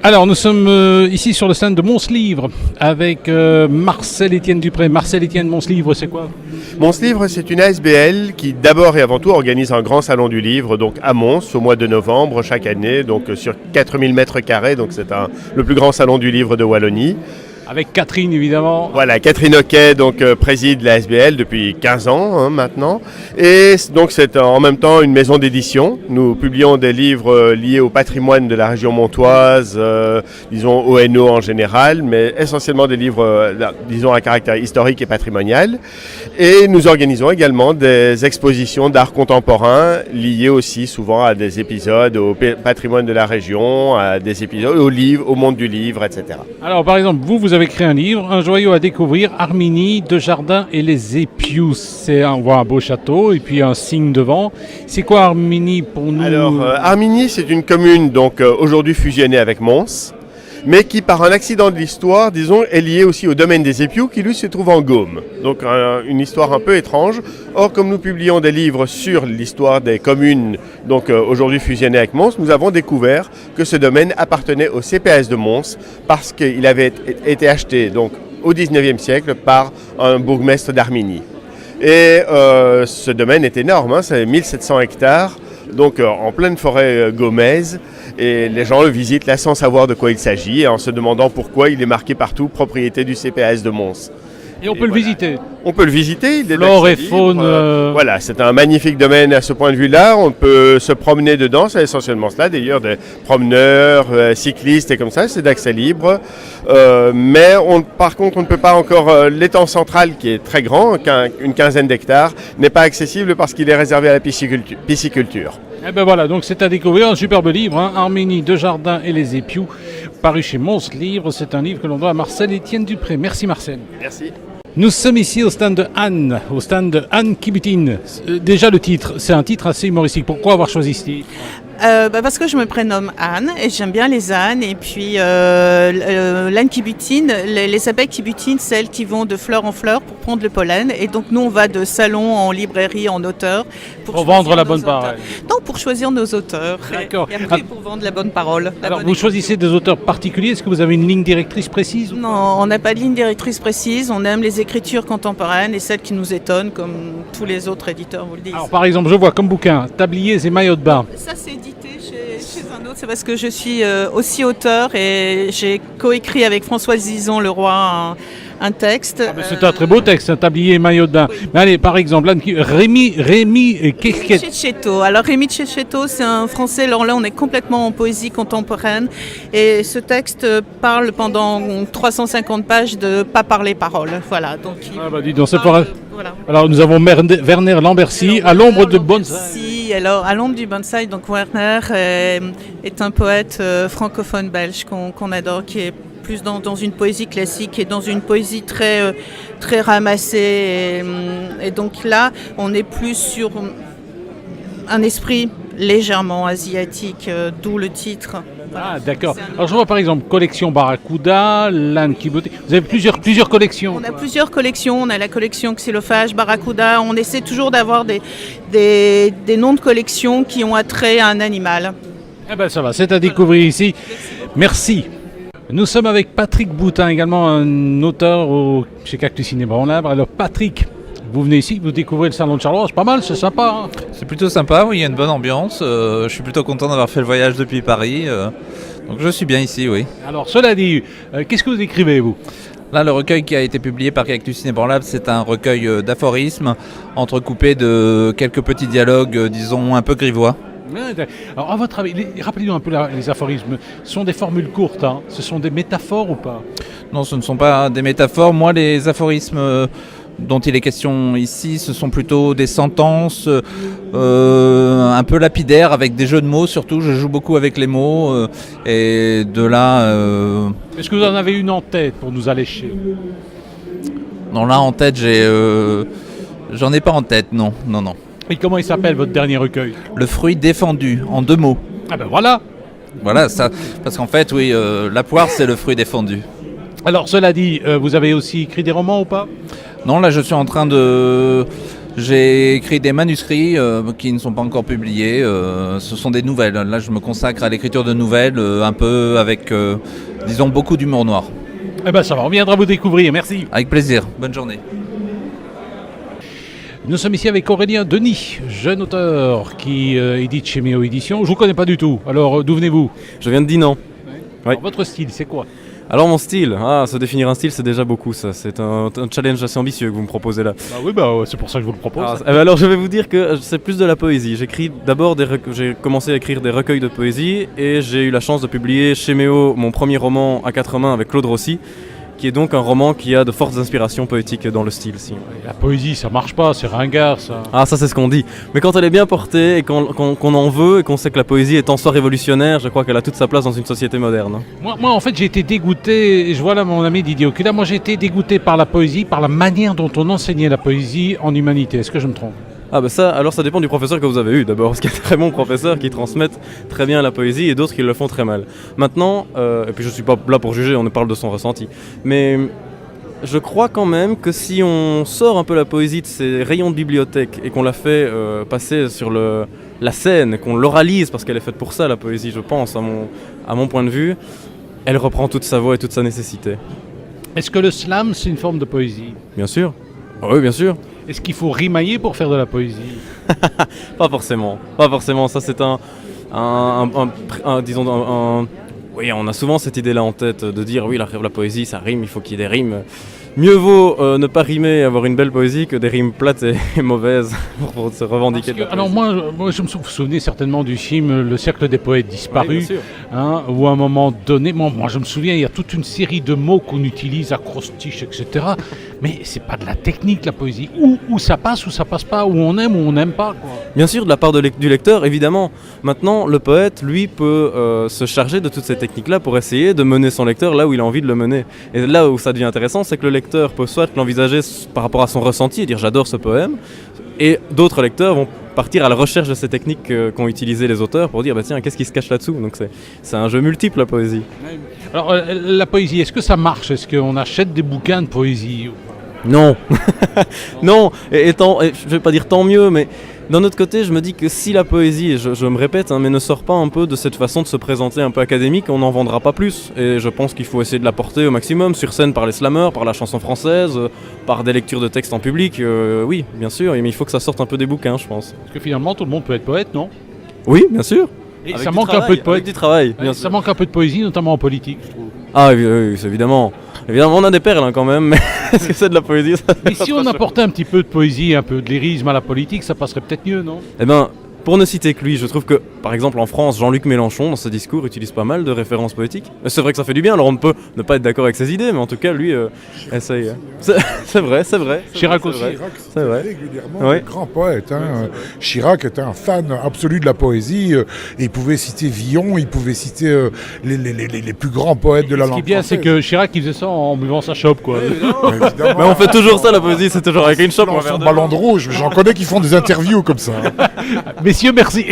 Alors, nous sommes ici sur le stand de Mons Livre avec Marcel-Étienne Dupré. Marcel-Étienne, Mons Livre, c'est quoi? Mons Livre, c'est une ASBL qui d'abord et avant tout organise un grand salon du livre donc à Mons au mois de novembre chaque année, donc sur 4000 mètres carrés, donc c'est le plus grand salon du livre de Wallonie. Avec Catherine, évidemment. Voilà, Catherine Hoquet préside la SBL depuis 15 ans maintenant. Et donc c'est en même temps une maison d'édition. Nous publions des livres liés au patrimoine de la région montoise, disons ONO en général, mais essentiellement des livres, disons, à caractère historique et patrimonial. Et nous organisons également des expositions d'art contemporain liées aussi souvent à des épisodes au patrimoine de la région, à des épisodes au livre, au monde du livre, etc. Alors par exemple, vous avez créé un livre, un joyau à découvrir, Armini, Desjardins et les Épius. On voit un beau château et puis un signe devant. C'est quoi Armini pour nous? Alors Armini, c'est une commune donc aujourd'hui fusionnée avec Mons, mais qui par un accident de l'histoire, disons, est liée aussi au domaine des Épius qui lui se trouve en Gaume. Donc une histoire un peu étrange. Or, comme nous publions des livres sur l'histoire des communes donc aujourd'hui fusionnées avec Mons, nous avons découvert que ce domaine appartenait au CPS de Mons parce qu'il avait été acheté donc au XIXe siècle par un bourgmestre d'Armini. Et ce domaine est énorme, hein, c'est 1700 hectares. Donc en pleine forêt gaumaise, et les gens le visitent là sans savoir de quoi il s'agit et en se demandant pourquoi il est marqué partout propriété du CPS de Mons. Et on peut le visiter. On peut le visiter. Flore et faune. Voilà, c'est un magnifique domaine à ce point de vue-là. On peut se promener dedans, c'est essentiellement cela. D'ailleurs, des promeneurs, cyclistes et comme ça, c'est d'accès libre. Mais par contre, on ne peut pas encore. L'étang central, qui est très grand, une quinzaine d'hectares, n'est pas accessible parce qu'il est réservé à la pisciculture. Et ben voilà, donc c'est à découvrir, un superbe livre, hein, Armini, Desjardins et les Épius, paru chez Mons Livre. C'est un livre que l'on doit à Marcel-Étienne Dupré. Merci Marcel. Merci. Nous sommes ici au stand de Anne Kibutine. Déjà le titre, c'est un titre assez humoristique. Pourquoi avoir choisi ce titre? Parce que je me prénomme Anne et j'aime bien les ânes. Et puis l'âne qui butine, les abeilles qui butinent, celles qui vont de fleur en fleur pour prendre le pollen. Et donc nous on va de salon en librairie en auteur pour vendre la bonne parole. Non, pour choisir nos auteurs. D'accord. Et après pour vendre la bonne parole. Alors vous choisissez des auteurs particuliers. Est-ce que vous avez une ligne directrice précise? Non, on n'a pas de ligne directrice précise. On aime les écritures contemporaines et celles qui nous étonnent, comme tous les autres éditeurs vous le disent. Alors par exemple, je vois comme bouquin Tabliers et maillots de bain. Ça c'est édité chez un autre, c'est parce que je suis aussi auteur et j'ai coécrit avec Françoise Zizon-Leroy un texte. C'est un très beau texte, un tablier et maillot de bain. Oui. Mais allez, par exemple, Rémi Cecchetto. Alors Rémi Cecchetto, c'est un français, alors là on est complètement en poésie contemporaine et ce texte parle pendant 350 pages de pas parler parole. Voilà. Donc, dis donc, c'est voilà. Alors nous avons Werner Lambercy, à l'ombre de bonsaï. Alors à l'ombre du bonsaï, donc Werner est un poète francophone belge qu'on adore, qui est plus dans une poésie classique et dans une poésie très ramassée. Et donc là, on est plus sur un esprit légèrement asiatique, d'où le titre. Ah d'accord. Alors je vois par exemple collection Barracuda, l'âne qui beauté. Vous avez plusieurs collections. On a plusieurs collections. On a la collection Xylophage, Barracuda. On essaie toujours d'avoir des noms de collections qui ont attrait à un animal. Eh ben ça va, c'est à découvrir ici. Merci. Nous sommes avec Patrick Boutin, également un auteur chez Cactus Ciné Branlin. Alors Patrick, vous venez ici, vous découvrez le salon de Charleroi, c'est pas mal, c'est sympa. Hein. C'est plutôt sympa, oui, il y a une bonne ambiance. Je suis plutôt content d'avoir fait le voyage depuis Paris. Donc je suis bien ici, oui. Alors cela dit, qu'est-ce que vous écrivez, vous ? Là, le recueil qui a été publié par Cactus Ciné Branlin, c'est un recueil d'aphorismes entrecoupé de quelques petits dialogues, disons, un peu grivois. Alors, à votre avis, rappelez-nous un peu les aphorismes. Ce sont des formules courtes, hein. Ce sont des métaphores ou pas? Non, ce ne sont pas des métaphores. Moi, les aphorismes dont il est question ici, ce sont plutôt des sentences un peu lapidaires, avec des jeux de mots surtout. Je joue beaucoup avec les mots. Et de là... Est-ce que vous en avez une en tête pour nous allécher? Non, là, en tête, j'en ai pas en tête, non. Et comment il s'appelle votre dernier recueil? Le fruit défendu, en 2 mots. Ah ben voilà. Voilà, ça, parce qu'en fait, oui, la poire, c'est le fruit défendu. Alors, cela dit, vous avez aussi écrit des romans ou pas? Non, là, je suis en train de J'ai écrit des manuscrits qui ne sont pas encore publiés. Ce sont des nouvelles. Là, je me consacre à l'écriture de nouvelles, un peu avec, disons, beaucoup d'humour noir. Eh ben ça va, on viendra vous découvrir, merci. Avec plaisir. Bonne journée. Nous sommes ici avec Aurélien Denis, jeune auteur qui édite chez Méo Édition. Je ne vous connais pas du tout, alors d'où venez-vous? Je viens de Dinan. Oui. Alors, votre style, c'est quoi? Alors mon style, se définir un style c'est déjà beaucoup ça, c'est un challenge assez ambitieux que vous me proposez là. Bah oui, c'est pour ça que je vous le propose. Alors je vais vous dire que c'est plus de la poésie. J'écris d'abord j'ai commencé à écrire des recueils de poésie et j'ai eu la chance de publier chez Méo mon premier roman à 4 mains avec Claude Rossi, qui est donc un roman qui a de fortes inspirations poétiques dans le style. Si. La poésie, ça marche pas, c'est ringard ça. Ah ça c'est ce qu'on dit. Mais quand elle est bien portée et qu'on en veut et qu'on sait que la poésie est en soi révolutionnaire, je crois qu'elle a toute sa place dans une société moderne. Moi en fait j'ai été dégoûté, et je vois là mon ami Didier Ocula, moi j'ai été dégoûté par la poésie, par la manière dont on enseignait la poésie en humanité. Est-ce que je me trompe? Ah bah ça, alors ça dépend du professeur que vous avez eu d'abord, parce qu'il y a de très bons professeurs qui transmettent très bien la poésie et d'autres qui le font très mal. Maintenant, et puis je suis pas là pour juger, on ne parle de son ressenti, mais je crois quand même que si on sort un peu la poésie de ses rayons de bibliothèque et qu'on la fait passer sur la scène, qu'on l'oralise, parce qu'elle est faite pour ça la poésie je pense, à mon point de vue, elle reprend toute sa voix et toute sa nécessité. Est-ce que le slam c'est une forme de poésie? Bien sûr. Ah oui, bien sûr. Est-ce qu'il faut rimailler pour faire de la poésie? Pas forcément. Ça c'est oui, on a souvent cette idée-là en tête de dire oui, la poésie ça rime, il faut qu'il y ait des rimes. Mieux vaut ne pas rimer et avoir une belle poésie que des rimes plates et mauvaises pour se revendiquer de la poésie. Alors moi je me souviens certainement du film Le Cercle des Poètes Disparus, oui, où à un moment donné, moi je me souviens, il y a toute une série de mots qu'on utilise, acrostiche, etc. Mais c'est pas de la technique la poésie. Ou ça passe ou ça passe pas, ou on aime ou on n'aime pas, quoi. Bien sûr, de la part du lecteur, évidemment. Maintenant, le poète, lui, peut se charger de toutes ces techniques-là pour essayer de mener son lecteur là où il a envie de le mener. Et là où ça devient intéressant, c'est que le lecteur peut soit l'envisager par rapport à son ressenti et dire j'adore ce poème, et d'autres lecteurs vont partir à la recherche de ces techniques qu'ont utilisées les auteurs pour dire bah tiens, qu'est-ce qui se cache là-dessous. Donc c'est un jeu multiple la poésie. Alors la poésie, est-ce que ça marche? Est-ce qu'on achète des bouquins de poésie? Non. Non, et je vais pas dire tant mieux, mais d'un autre côté, je me dis que si la poésie, et je me répète, mais ne sort pas un peu de cette façon de se présenter un peu académique, on n'en vendra pas plus. Et je pense qu'il faut essayer de la porter au maximum, sur scène par les slammers, par la chanson française, par des lectures de textes en public, oui, bien sûr, mais il faut que ça sorte un peu des bouquins, je pense. Parce que finalement, tout le monde peut être poète, non? Oui, bien sûr. Et ça manque un peu de poésie. Du travail, bien sûr. Ça manque un peu de poésie, notamment en politique, je trouve. Ah oui, évidemment. Évidemment, on a des perles quand même, mais est-ce que c'est de la poésie ça? Mais si on apportait un petit peu de poésie, un peu de lyrisme à la politique, ça passerait peut-être mieux, non? Eh ben, pour ne citer que lui, je trouve que, par exemple, en France, Jean-Luc Mélenchon, dans ses discours, utilise pas mal de références poétiques. C'est vrai que ça fait du bien, alors on ne peut ne pas être d'accord avec ses idées, mais en tout cas, lui, essaye. C'est vrai. Chirac aussi. Chirac, c'est vrai. Régulièrement Oui. un grand poète. Chirac était un fan absolu de la poésie. Et il pouvait citer Villon, il pouvait citer les plus grands poètes de la langue Ce qui est bien, c'est que Chirac, il faisait ça en buvant sa chope, quoi. Mais on fait toujours ça, la poésie, c'est toujours avec une chope. Son ballon de rouge. J'en connais qui font des interviews comme ça. Messieurs, merci.